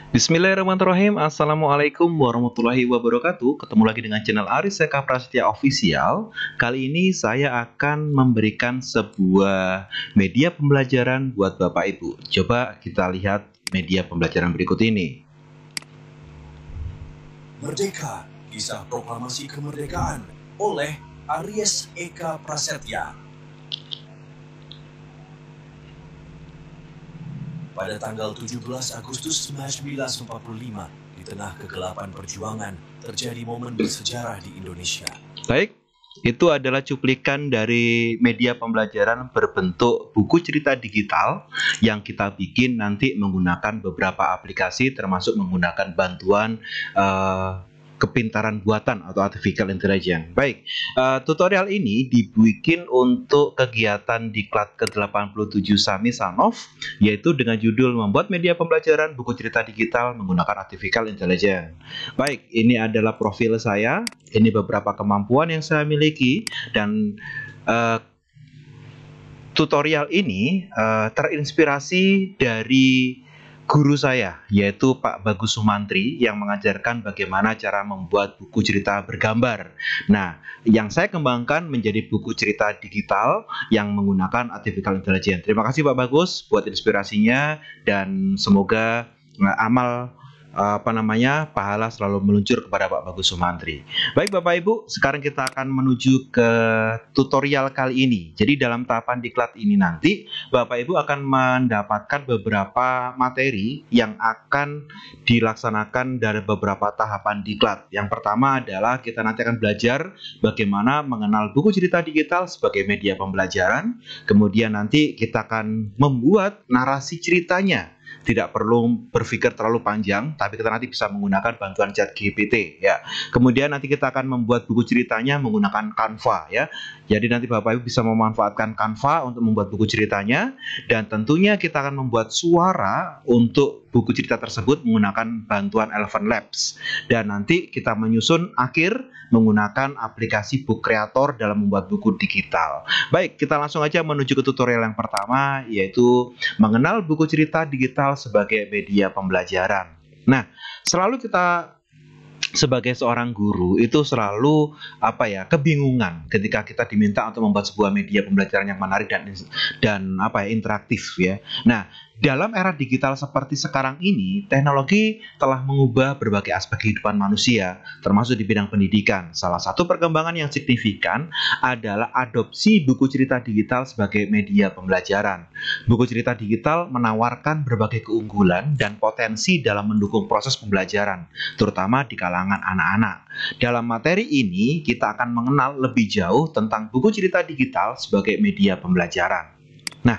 Bismillahirrahmanirrahim. Assalamualaikum warahmatullahi wabarakatuh. Ketemu lagi dengan channel Aris Eka Prasetya Official. Kali ini saya akan memberikan sebuah media pembelajaran buat Bapak Ibu. Coba kita lihat media pembelajaran berikut ini. Merdeka, kisah proklamasi kemerdekaan oleh Aris Eka Prasetya. Pada tanggal 17 Agustus 1945, di tengah kegelapan perjuangan, terjadi momen bersejarah di Indonesia. Baik, itu adalah cuplikan dari media pembelajaran berbentuk buku cerita digital yang kita bikin nanti menggunakan beberapa aplikasi, termasuk menggunakan bantuan kepintaran buatan atau artificial intelligence. Baik, tutorial ini dibikin untuk kegiatan Diklat ke-87 Sami Sanov, yaitu dengan judul membuat media pembelajaran buku cerita digital menggunakan artificial intelligence. Baik, ini adalah profil saya, ini beberapa kemampuan yang saya miliki, dan tutorial ini terinspirasi dari guru saya, yaitu Pak Bagus Sumantri, yang mengajarkan bagaimana cara membuat buku cerita bergambar. Nah, yang saya kembangkan menjadi buku cerita digital yang menggunakan artificial intelligence. Terima kasih Pak Bagus buat inspirasinya, dan semoga amal pahala selalu meluncur kepada Pak Bagus Sumantri. Baik Bapak Ibu, sekarang kita akan menuju ke tutorial kali ini. Jadi dalam tahapan diklat ini nanti Bapak Ibu akan mendapatkan beberapa materi yang akan dilaksanakan dari beberapa tahapan diklat. Yang pertama adalah kita nanti akan belajar bagaimana mengenal buku cerita digital sebagai media pembelajaran. Kemudian nanti kita akan membuat narasi ceritanya. Tidak perlu berpikir terlalu panjang, tapi kita nanti bisa menggunakan bantuan ChatGPT ya. Kemudian nanti kita akan membuat buku ceritanya menggunakan Canva ya. Jadi nanti Bapak Ibu bisa memanfaatkan Canva untuk membuat buku ceritanya, dan tentunya kita akan membuat suara untuk buku cerita tersebut menggunakan bantuan Eleven Labs. Dan nanti kita menyusun akhir menggunakan aplikasi Book Creator dalam membuat buku digital. Baik, kita langsung aja menuju ke tutorial yang pertama, yaitu mengenal buku cerita digital sebagai media pembelajaran. Nah, selalu kita sebagai seorang guru itu selalu kebingungan ketika kita diminta untuk membuat sebuah media pembelajaran yang menarik dan interaktif ya. Nah, dalam era digital seperti sekarang ini, teknologi telah mengubah berbagai aspek kehidupan manusia, termasuk di bidang pendidikan. Salah satu perkembangan yang signifikan adalah adopsi buku cerita digital sebagai media pembelajaran. Buku cerita digital menawarkan berbagai keunggulan dan potensi dalam mendukung proses pembelajaran, terutama di kalangan anak-anak. Dalam materi ini, kita akan mengenal lebih jauh tentang buku cerita digital sebagai media pembelajaran. Nah,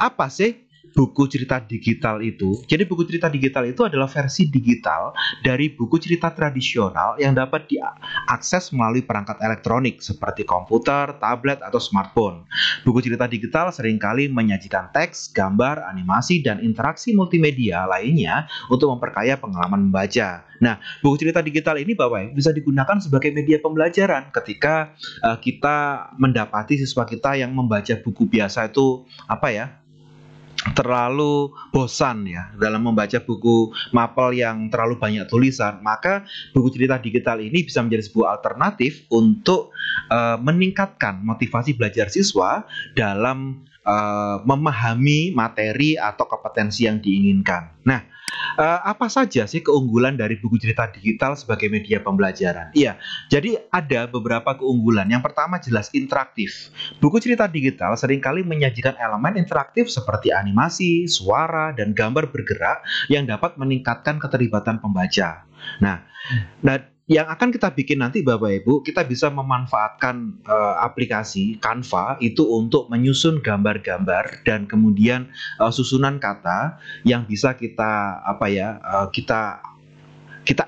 apa sih buku cerita digital itu? Jadi buku cerita digital itu adalah versi digital dari buku cerita tradisional yang dapat diakses melalui perangkat elektronik seperti komputer, tablet, atau smartphone. Buku cerita digital seringkali menyajikan teks, gambar, animasi, dan interaksi multimedia lainnya untuk memperkaya pengalaman membaca. Nah, buku cerita digital ini Bapak bisa digunakan sebagai media pembelajaran ketika kita mendapati siswa kita yang membaca buku biasa itu terlalu bosan ya dalam membaca buku mapel yang terlalu banyak tulisan, maka buku cerita digital ini bisa menjadi sebuah alternatif untuk meningkatkan motivasi belajar siswa dalam memahami materi atau kompetensi yang diinginkan. Nah, apa saja sih keunggulan dari buku cerita digital sebagai media pembelajaran? Iya, jadi ada beberapa keunggulan. Yang pertama jelas interaktif. Buku cerita digital seringkali menyajikan elemen interaktif seperti animasi, suara, dan gambar bergerak yang dapat meningkatkan keterlibatan pembaca. Nah, yang akan kita bikin nanti Bapak Ibu, kita bisa memanfaatkan aplikasi Canva itu untuk menyusun gambar-gambar dan kemudian susunan kata yang bisa kita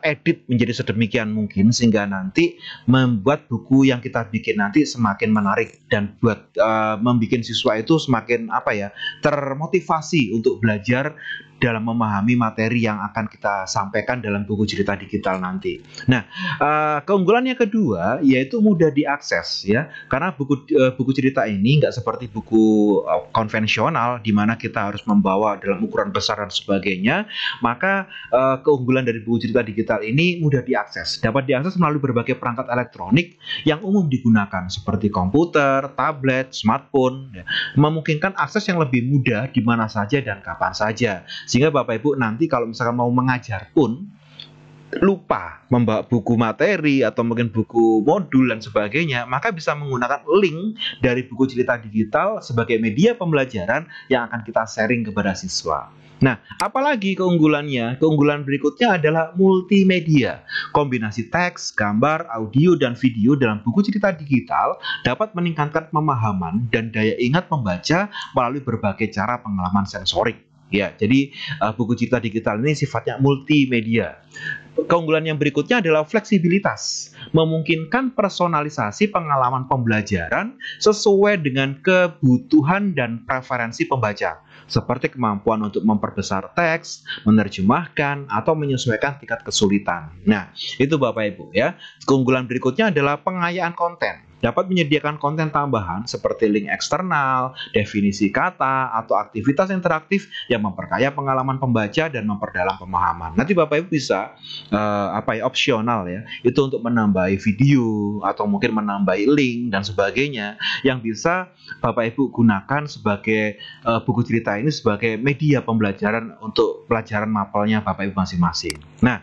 edit menjadi sedemikian mungkin sehingga nanti membuat buku yang kita bikin nanti semakin menarik dan membuat siswa itu semakin termotivasi untuk belajar dalam memahami materi yang akan kita sampaikan dalam buku cerita digital nanti. Nah, keunggulan yang kedua yaitu mudah diakses ya, karena buku cerita ini nggak seperti buku konvensional di mana kita harus membawa dalam ukuran besar dan sebagainya. Maka keunggulan dari buku cerita digital ini mudah diakses, dapat diakses melalui berbagai perangkat elektronik yang umum digunakan seperti komputer, tablet, smartphone, ya, memungkinkan akses yang lebih mudah di mana saja dan kapan saja. Sehingga Bapak Ibu nanti kalau misalkan mau mengajar pun lupa membawa buku materi atau mungkin buku modul dan sebagainya, maka bisa menggunakan link dari buku cerita digital sebagai media pembelajaran yang akan kita sharing kepada siswa. Nah, apalagi keunggulannya? Keunggulan berikutnya adalah multimedia. Kombinasi teks, gambar, audio, dan video dalam buku cerita digital dapat meningkatkan pemahaman dan daya ingat membaca melalui berbagai cara pengalaman sensorik. Ya, jadi buku cerita digital ini sifatnya multimedia. Keunggulan yang berikutnya adalah fleksibilitas, memungkinkan personalisasi pengalaman pembelajaran sesuai dengan kebutuhan dan preferensi pembaca, seperti kemampuan untuk memperbesar teks, menerjemahkan, atau menyesuaikan tingkat kesulitan. Nah, itu Bapak Ibu ya. Keunggulan berikutnya adalah pengayaan konten. Dapat menyediakan konten tambahan seperti link eksternal, definisi kata, atau aktivitas interaktif yang memperkaya pengalaman pembaca dan memperdalam pemahaman. Nanti Bapak Ibu bisa opsional ya, itu untuk menambahi video atau mungkin menambahi link dan sebagainya yang bisa Bapak Ibu gunakan sebagai buku cerita ini sebagai media pembelajaran untuk pelajaran mapelnya Bapak Ibu masing-masing. Nah,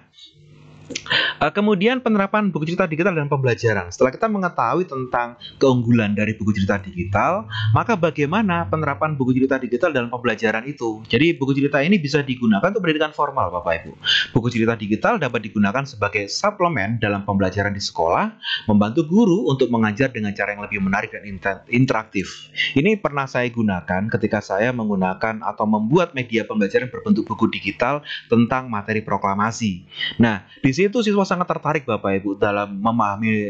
kemudian penerapan buku cerita digital dan pembelajaran. Setelah kita mengetahui tentang keunggulan dari buku cerita digital, maka bagaimana penerapan buku cerita digital dalam pembelajaran itu? Jadi buku cerita ini bisa digunakan untuk pendidikan formal Bapak Ibu. Buku cerita digital dapat digunakan sebagai suplemen dalam pembelajaran di sekolah, membantu guru untuk mengajar dengan cara yang lebih menarik dan interaktif. Ini pernah saya gunakan ketika saya menggunakan atau membuat media pembelajaran berbentuk buku digital tentang materi proklamasi. Nah, di situ siswa sangat tertarik Bapak Ibu dalam memahami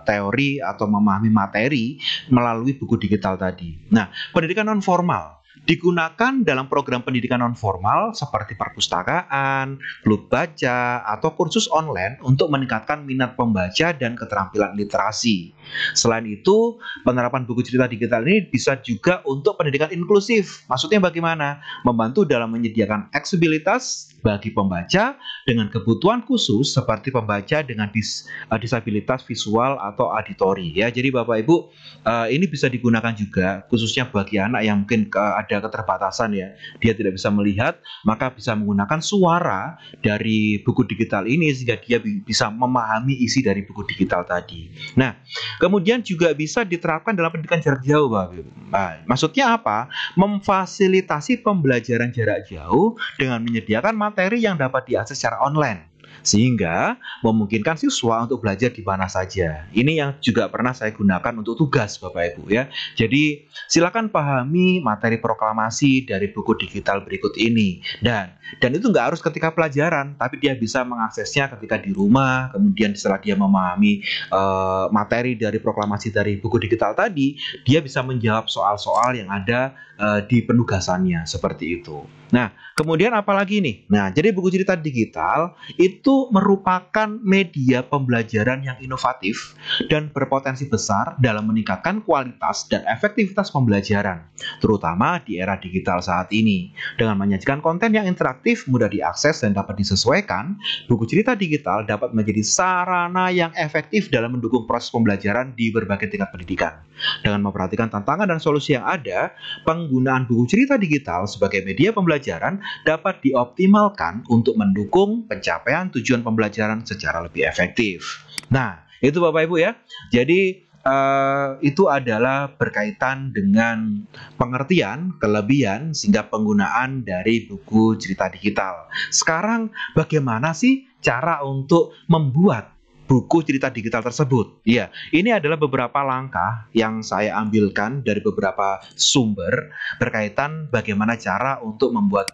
teori atau memahami materi melalui buku digital tadi. Nah, pendidikan non formal digunakan dalam program pendidikan non formal seperti perpustakaan, klub baca, atau kursus online untuk meningkatkan minat pembaca dan keterampilan literasi. Selain itu, penerapan buku cerita digital ini bisa juga untuk pendidikan inklusif. Maksudnya bagaimana? Membantu dalam menyediakan aksesibilitas bagi pembaca dengan kebutuhan khusus seperti pembaca dengan disabilitas visual atau auditori ya. Jadi Bapak Ibu, ini bisa digunakan juga khususnya bagi anak yang mungkin ada keterbatasan ya. Dia tidak bisa melihat, maka bisa menggunakan suara dari buku digital ini sehingga dia bisa memahami isi dari buku digital tadi. Nah, kemudian juga bisa diterapkan dalam pendidikan jarak jauh Bapak Ibu. Nah, maksudnya apa? Memfasilitasi pembelajaran jarak jauh dengan menyediakan materi yang dapat diakses secara online, sehingga memungkinkan siswa untuk belajar di mana saja. Ini yang juga pernah saya gunakan untuk tugas Bapak Ibu ya. Jadi silakan pahami materi proklamasi dari buku digital berikut ini, dan itu nggak harus ketika pelajaran, tapi dia bisa mengaksesnya ketika di rumah. Kemudian setelah dia memahami materi dari proklamasi dari buku digital tadi, dia bisa menjawab soal-soal yang ada di penugasannya seperti itu. Nah, kemudian apalagi nih? Nah, jadi buku cerita digital itu merupakan media pembelajaran yang inovatif dan berpotensi besar dalam meningkatkan kualitas dan efektivitas pembelajaran, terutama di era digital saat ini. Dengan menyajikan konten yang interaktif, mudah diakses dan dapat disesuaikan, buku cerita digital dapat menjadi sarana yang efektif dalam mendukung proses pembelajaran di berbagai tingkat pendidikan. Dengan memperhatikan tantangan dan solusi yang ada, penggunaan buku cerita digital sebagai media pembelajaran dapat dioptimalkan untuk mendukung pencapaian tujuan pembelajaran secara lebih efektif. Nah, itu Bapak Ibu ya. Jadi itu adalah berkaitan dengan pengertian, kelebihan, sehingga penggunaan dari buku cerita digital. Sekarang bagaimana sih cara untuk membuat buku cerita digital tersebut? Ya, ini adalah beberapa langkah yang saya ambilkan dari beberapa sumber berkaitan bagaimana cara untuk membuat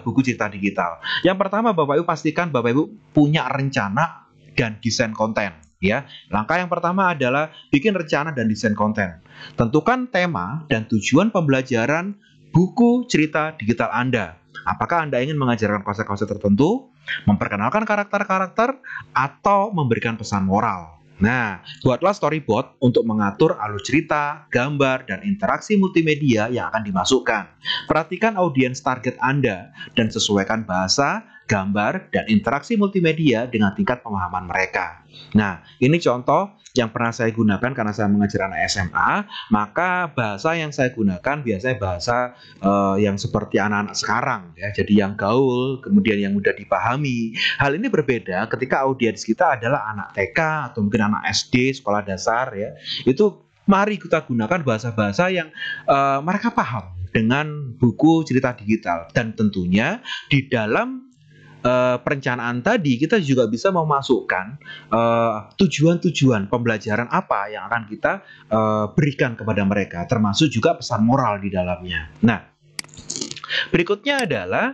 buku cerita digital. Yang pertama, Bapak Ibu pastikan Bapak Ibu punya rencana dan desain konten. Ya, langkah yang pertama adalah bikin rencana dan desain konten. Tentukan tema dan tujuan pembelajaran buku cerita digital Anda. Apakah Anda ingin mengajarkan konsep-konsep tertentu, memperkenalkan karakter-karakter, atau memberikan pesan moral? Nah, buatlah storyboard untuk mengatur alur cerita, gambar, dan interaksi multimedia yang akan dimasukkan. Perhatikan audiens target Anda dan sesuaikan bahasa, gambar, dan interaksi multimedia dengan tingkat pemahaman mereka. Nah, ini contoh yang pernah saya gunakan karena saya mengajar anak SMA, maka bahasa yang saya gunakan biasanya bahasa yang seperti anak-anak sekarang ya, jadi yang gaul, kemudian yang mudah dipahami. Hal ini berbeda ketika audiens kita adalah anak TK atau mungkin anak SD, sekolah dasar ya. Itu mari kita gunakan bahasa-bahasa yang mereka paham dengan buku cerita digital, dan tentunya di dalam perencanaan tadi kita juga bisa memasukkan tujuan-tujuan pembelajaran apa yang akan kita berikan kepada mereka, termasuk juga pesan moral di dalamnya. Nah, berikutnya adalah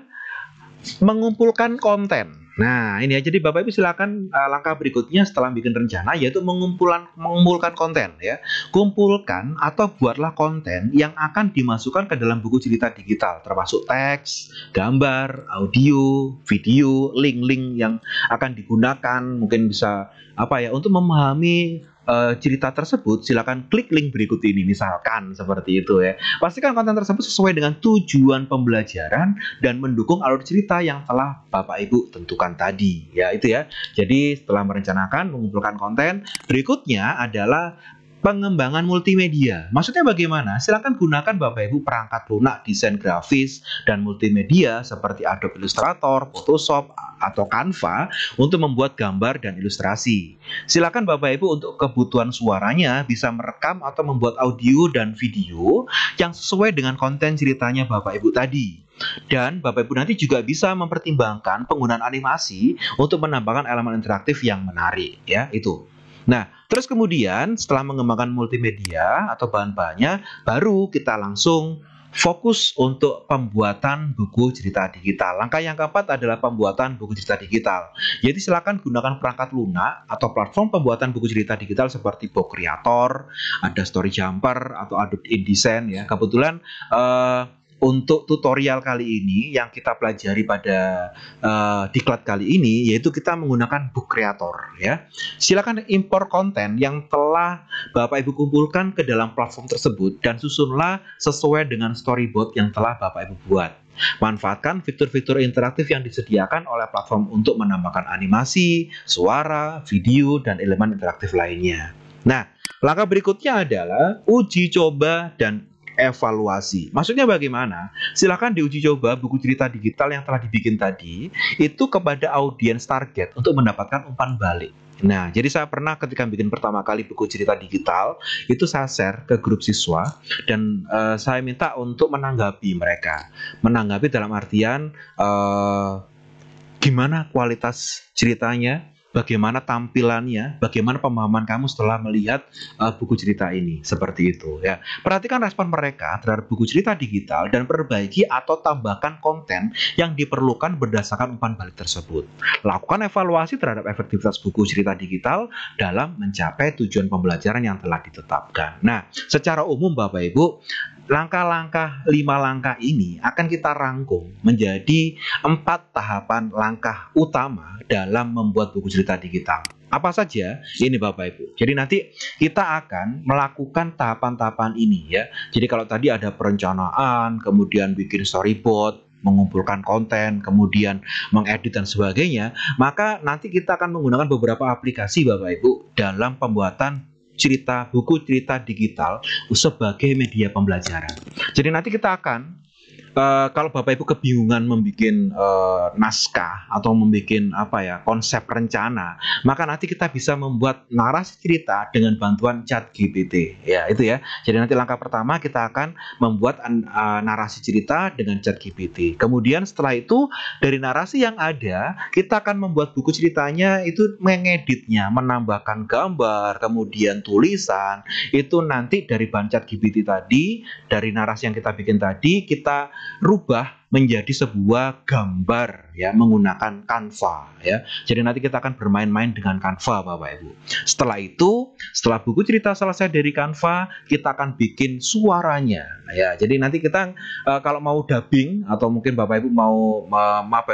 mengumpulkan konten. Nah, ini ya. Jadi Bapak Ibu silakan langkah berikutnya setelah bikin rencana yaitu mengumpulkan konten ya. Kumpulkan atau buatlah konten yang akan dimasukkan ke dalam buku cerita digital, termasuk teks, gambar, audio, video, link-link yang akan digunakan. Mungkin bisa untuk memahami cerita tersebut, silakan klik link berikut ini, misalkan seperti itu ya. Pastikan konten tersebut sesuai dengan tujuan pembelajaran dan mendukung alur cerita yang telah Bapak Ibu tentukan tadi ya, itu ya. Jadi setelah merencanakan mengumpulkan konten, berikutnya adalah pengembangan multimedia. Maksudnya bagaimana? Silakan gunakan Bapak Ibu perangkat lunak desain grafis dan multimedia seperti Adobe Illustrator, Photoshop, atau Canva untuk membuat gambar dan ilustrasi. Silakan Bapak Ibu untuk kebutuhan suaranya bisa merekam atau membuat audio dan video yang sesuai dengan konten ceritanya Bapak Ibu tadi. Dan Bapak Ibu nanti juga bisa mempertimbangkan penggunaan animasi untuk menambahkan elemen interaktif yang menarik ya, itu. Nah, terus kemudian setelah mengembangkan multimedia atau bahan-bahannya, baru kita langsung fokus untuk pembuatan buku cerita digital. Langkah yang keempat adalah pembuatan buku cerita digital. Jadi silakan gunakan perangkat lunak atau platform pembuatan buku cerita digital seperti Book Creator, ada Story Jumper atau Adobe InDesign ya. Kebetulan untuk tutorial kali ini yang kita pelajari pada diklat kali ini, yaitu kita menggunakan Book Creator ya. Silakan impor konten yang telah Bapak Ibu kumpulkan ke dalam platform tersebut dan susunlah sesuai dengan storyboard yang telah Bapak Ibu buat. Manfaatkan fitur-fitur interaktif yang disediakan oleh platform untuk menambahkan animasi, suara, video, dan elemen interaktif lainnya. Nah, langkah berikutnya adalah uji coba dan evaluasi. Maksudnya bagaimana? Silakan diuji coba buku cerita digital yang telah dibikin tadi itu kepada audiens target untuk mendapatkan umpan balik. Nah, jadi saya pernah ketika bikin pertama kali buku cerita digital itu saya share ke grup siswa dan saya minta untuk menanggapi mereka. Menanggapi dalam artian gimana kualitas ceritanya, bagaimana tampilannya, bagaimana pemahaman kamu setelah melihat buku cerita ini, seperti itu ya. Perhatikan respon mereka terhadap buku cerita digital dan perbaiki atau tambahkan konten yang diperlukan berdasarkan umpan balik tersebut. Lakukan evaluasi terhadap efektivitas buku cerita digital dalam mencapai tujuan pembelajaran yang telah ditetapkan. Nah, secara umum Bapak Ibu, langkah-langkah 5 langkah ini akan kita rangkum menjadi 4 tahapan langkah utama dalam membuat buku cerita digital. Apa saja? Ini Bapak Ibu. Jadi nanti kita akan melakukan tahapan-tahapan ini ya. Jadi kalau tadi ada perencanaan, kemudian bikin storyboard, mengumpulkan konten, kemudian mengedit dan sebagainya, maka nanti kita akan menggunakan beberapa aplikasi Bapak Ibu dalam pembuatan buku cerita digital sebagai media pembelajaran. Jadi nanti kita akan kalau Bapak Ibu kebingungan membuat naskah atau membuat konsep rencana, maka nanti kita bisa membuat narasi cerita dengan bantuan ChatGPT. Ya, itu ya. Jadi nanti langkah pertama kita akan membuat narasi cerita dengan ChatGPT. Kemudian setelah itu dari narasi yang ada, kita akan membuat buku ceritanya itu mengeditnya, menambahkan gambar, kemudian tulisan. Itu nanti dari bahan ChatGPT tadi, dari narasi yang kita bikin tadi, kita rubah menjadi sebuah gambar ya menggunakan Canva ya. Jadi nanti kita akan bermain-main dengan Canva Bapak Ibu. Setelah itu, setelah buku cerita selesai dari Canva, kita akan bikin suaranya ya. Jadi nanti kita kalau mau dubbing atau mungkin Bapak Ibu mau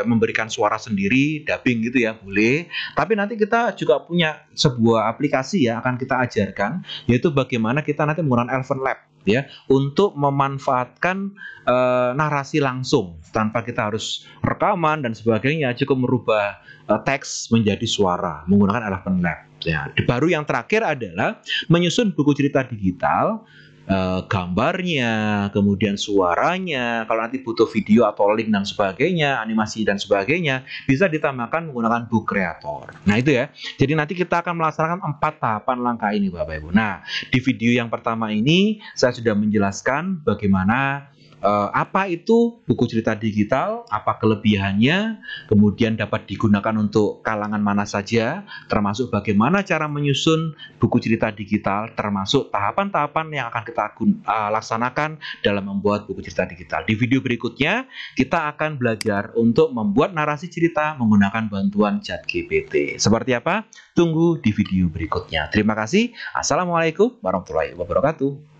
memberikan suara sendiri, dubbing gitu ya, boleh. Tapi nanti kita juga punya sebuah aplikasi ya akan kita ajarkan, yaitu bagaimana kita nanti menggunakan Eleven Lab ya untuk memanfaatkan narasi langsung tanpa kita harus rekaman dan sebagainya, cukup merubah teks menjadi suara menggunakan Eleven Lab ya. Baru yang terakhir adalah menyusun buku cerita digital, gambarnya, kemudian suaranya. Kalau nanti butuh video atau link dan sebagainya, animasi dan sebagainya, bisa ditambahkan menggunakan Book Creator. Nah itu ya. Jadi nanti kita akan melaksanakan 4 tahapan langkah ini Bapak Ibu. Nah di video yang pertama ini saya sudah menjelaskan bagaimana apa itu buku cerita digital, apa kelebihannya, kemudian dapat digunakan untuk kalangan mana saja, termasuk bagaimana cara menyusun buku cerita digital, termasuk tahapan-tahapan yang akan kita laksanakan dalam membuat buku cerita digital. Di video berikutnya, kita akan belajar untuk membuat narasi cerita menggunakan bantuan ChatGPT. Seperti apa? Tunggu di video berikutnya. Terima kasih. Assalamualaikum warahmatullahi wabarakatuh.